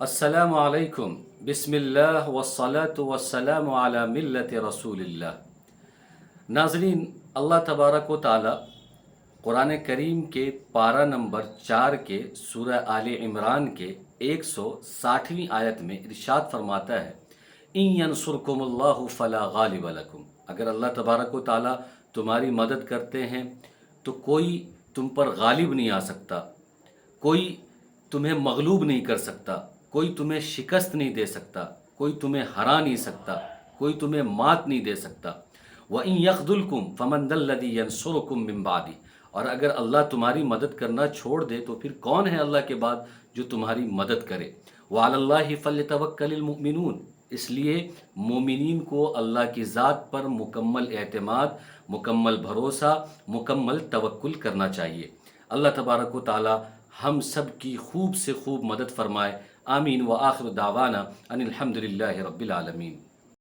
السلام علیکم، بسم اللہ والصلاة والسلام علی ملت رسول اللہ۔ ناظرین، اللہ تبارک و تعالی قرآن کریم کے پارہ نمبر 4 کے سورہ آل عمران کے 160ویں آیت میں ارشاد فرماتا ہے، ان ینصرکم اللہ فلا غالب لکم۔ اگر اللہ تبارک و تعالی تمہاری مدد کرتے ہیں تو کوئی تم پر غالب نہیں آ سکتا، کوئی تمہیں مغلوب نہیں کر سکتا، کوئی تمہیں شکست نہیں دے سکتا، کوئی تمہیں ہرا نہیں سکتا، کوئی تمہیں مات نہیں دے سکتا۔ وَإِن يَخْذُلْكُمْ فَمَنْ ذَا الَّذِي يَنْصُرُكُم مِّن بَعْدِهِ۔ اور اگر اللہ تمہاری مدد کرنا چھوڑ دے تو پھر کون ہے اللہ کے بعد جو تمہاری مدد کرے؟ وَعَلَى اللَّهِ فَلْيَتَوَكَّلِ الْمُؤْمِنُونَ۔ اس لیے مومنین کو اللہ کی ذات پر مکمل اعتماد، مکمل بھروسہ، مکمل توکل کرنا چاہیے۔ اللہ تبارک و تعالی ہم سب کی خوب سے خوب مدد فرمائے۔ آمین۔ وآخر دعوانا ان الحمد للہ رب العالمین۔